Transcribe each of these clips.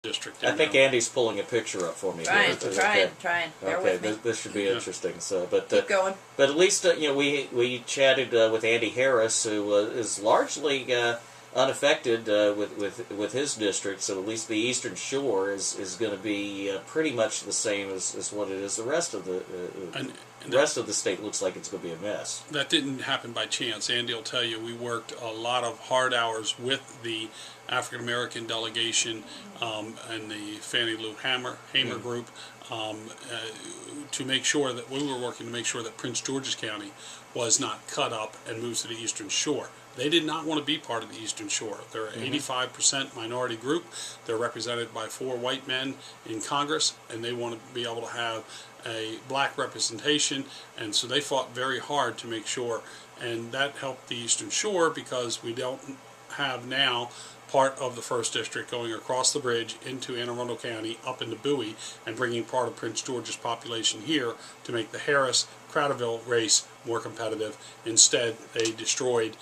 district. I think Andy's pulling a picture up for me. Trying. Bear okay, with me. this should be interesting. So, but Keep going. But at least we chatted with Andy Harris, who is largely unaffected with his district. So at least the Eastern Shore is going to be pretty much the same as what it is. The rest of the rest of the state looks like it's going to be a mess. That didn't happen by chance. Andy will tell you we worked a lot of hard hours with the African American delegation and the Fannie Lou Hamer group to make sure that we were working to make sure that Prince George's County was not cut up and moved to the Eastern Shore. They did not want to be part of the Eastern Shore. They're an 85% minority group. They're represented by 4 white men in Congress, and they want to be able to have a black representation, and so they fought very hard to make sure, and that helped the Eastern Shore because we don't have now part of the 1st District going across the bridge into Anne Arundel County up into Bowie and bringing part of Prince George's population here to make the Harris-Cradaville race more competitive. Instead, they destroyed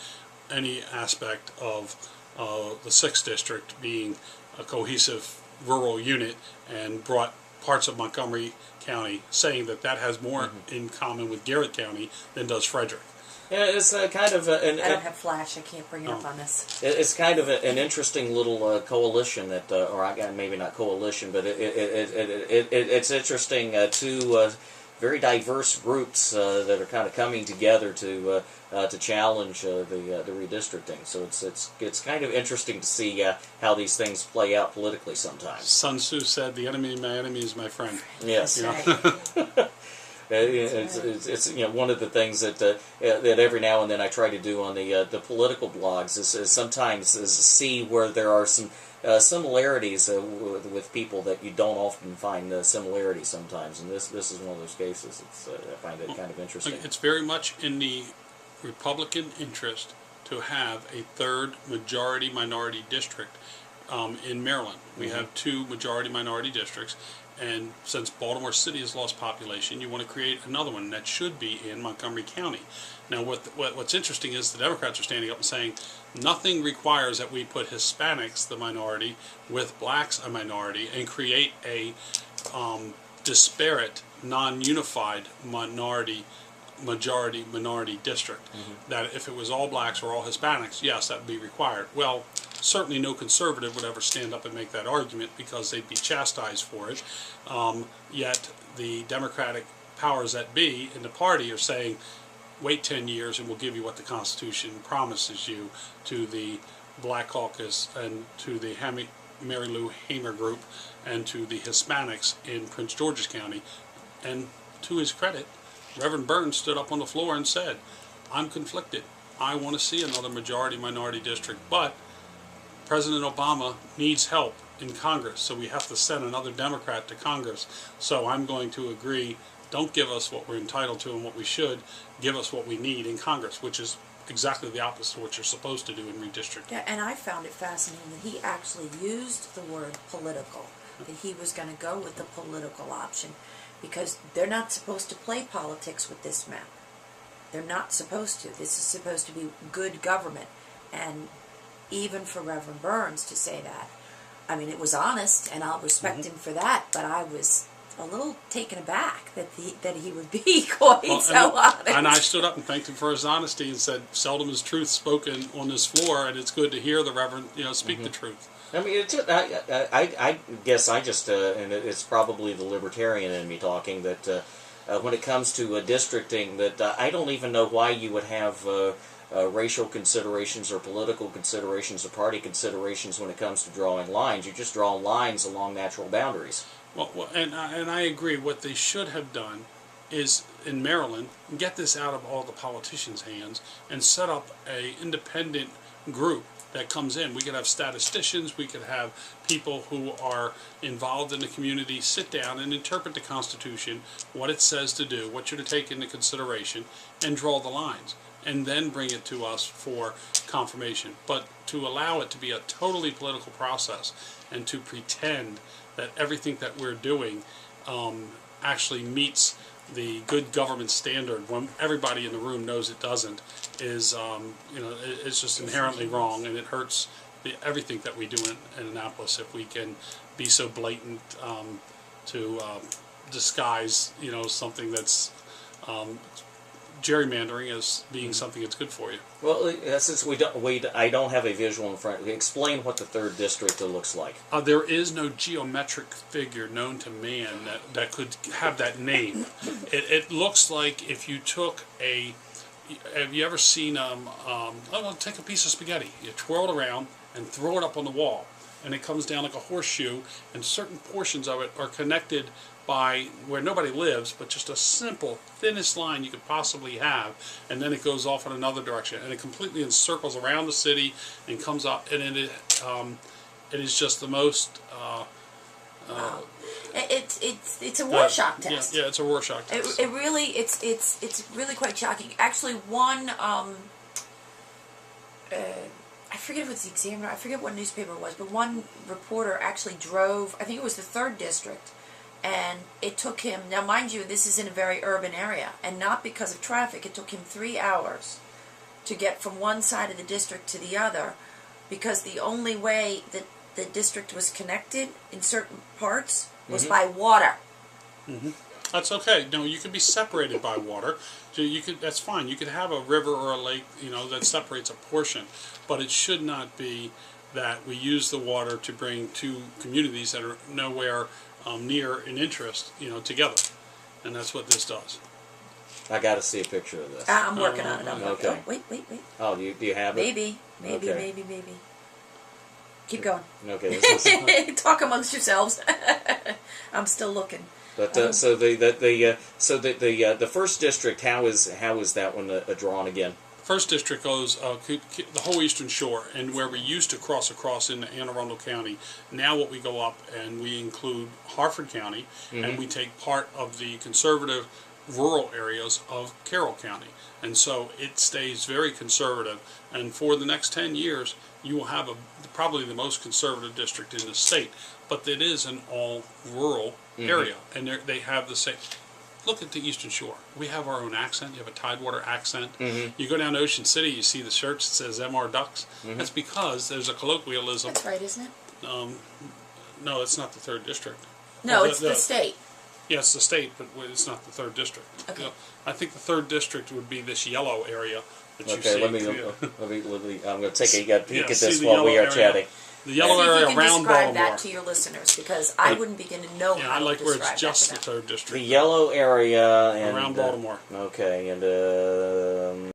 any aspect of the 6th District being a cohesive rural unit and brought parts of Montgomery County, saying that has more in common with Garrett County than does Frederick. Yeah, it's kind of I don't have flash. I can't bring it up on this. It's kind of an interesting little coalition that, or maybe not coalition, but it's interesting. Two very diverse groups that are kind of coming together to challenge the redistricting. So it's kind of interesting to see how these things play out politically sometimes. Sun Tzu said, "The enemy of my enemy is my friend." Yes. That's right. It's one of the things that every now and then I try to do on the political blogs is sometimes see where there are some similarities with people that you don't often find similarities sometimes, and this is one of those cases. I find it kind of interesting. It's very much in the Republican interest to have a 3rd majority-minority district in Maryland. We have 2 majority-minority districts. And since Baltimore City has lost population, you want to create another one that should be in Montgomery County. Now, what's interesting is the Democrats are standing up and saying nothing requires that we put Hispanics, the minority, with blacks, a minority, and create a disparate, non-unified majority-minority district. That if it was all blacks or all Hispanics, yes, that would be required. Well, certainly no conservative would ever stand up and make that argument because they'd be chastised for it. Yet the Democratic powers that be in the party are saying, wait 10 years and we'll give you what the Constitution promises you, to the Black Caucus and to the Mary Lou Hamer group and to the Hispanics in Prince George's County. And to his credit, Reverend Burns stood up on the floor and said, I'm conflicted. I want to see another majority-minority district, but President Obama needs help in Congress, so we have to send another Democrat to Congress. So I'm going to agree, don't give us what we're entitled to and what we should, give us what we need in Congress, which is exactly the opposite of what you're supposed to do in redistricting. Yeah, and I found it fascinating that he actually used the word political, that he was going to go with the political option, because they're not supposed to play politics with this map. They're not supposed to. This is supposed to be good government, and even for Reverend Burns to say that, I mean, it was honest, and I'll respect him for that, but I was a little taken aback that he would be quite so honest. And I stood up and thanked him for his honesty and said, seldom is truth spoken on this floor, and it's good to hear the Reverend, speak the truth. I mean, I guess I just, and it's probably the libertarian in me talking, that when it comes to districting, that I don't even know why you would have racial considerations or political considerations or party considerations when it comes to drawing lines. You just draw lines along natural boundaries. Well, and I agree. What they should have done is, in Maryland, get this out of all the politicians' hands and set up an independent group that comes in. We could have statisticians, we could have people who are involved in the community sit down and interpret the Constitution, what it says to do, what you're to take into consideration, and draw the lines, and then bring it to us for confirmation. But to allow it to be a totally political process and to pretend that everything that we're doing actually meets the good government standard when everybody in the room knows it doesn't is, it's just inherently wrong, and it hurts everything that we do in Annapolis, if we can be so blatant to disguise, something that's gerrymandering as being something that's good for you. Well, since I don't have a visual in front. Explain what the third district looks like. There is no geometric figure known to man that could have that name. It looks like if you took a. Have you ever seen? Take a piece of spaghetti. You twirl it around and throw it up on the wall, and it comes down like a horseshoe. And certain portions of it are connected by where nobody lives, but just a simple, thinnest line you could possibly have, and then it goes off in another direction, and it completely encircles around the city and comes up, and it is just the most. Wow. It's a Rorschach test. Yeah, it's a Rorschach test. It really it's really quite shocking. Actually, one I forget if it's the Examiner. I forget what newspaper it was, but one reporter actually drove. I think it was the 3rd district. And it took him, now mind you, this is in a very urban area, and not because of traffic. It took him 3 hours to get from one side of the district to the other, because the only way that the district was connected in certain parts was by water. That's okay. No, you can be separated by water. So that's fine. You could have a river or a lake, that separates a portion, but it should not be that we use the water to bring two communities that are nowhere near in interest, together, and that's what this does. I got to see a picture of this. I'm working on it. Okay. Wait. Oh, do you have it? Maybe. Keep going. Okay. This is, Talk amongst yourselves. I'm still looking. but so the first district, how is that one drawn again? First district goes the whole eastern shore, and where we used to cross across into Anne Arundel County. Now what we go up and we include Harford County, and we take part of the conservative rural areas of Carroll County. And so it stays very conservative. And for the next 10 years, you will have probably the most conservative district in the state. But it is an all rural area, and they have the same. Look at the Eastern Shore. We have our own accent. You have a Tidewater accent. You go down to Ocean City, you see the shirts that says MR Ducks. That's because there's a colloquialism. That's right, isn't it? No, it's not the 3rd district. No, it's the state. Yeah, it's the state, but it's not the 3rd district. Okay. I think the 3rd district would be this yellow area that you see. Okay, let me. I'm going to take a peek at this the while we are area. chatting. The yellow area See if you can around describe Baltimore. that to your listeners, because I wouldn't begin to know Yeah, how I like to where describe it's just the that. 3rd district. The yellow area and Around Baltimore. Okay, and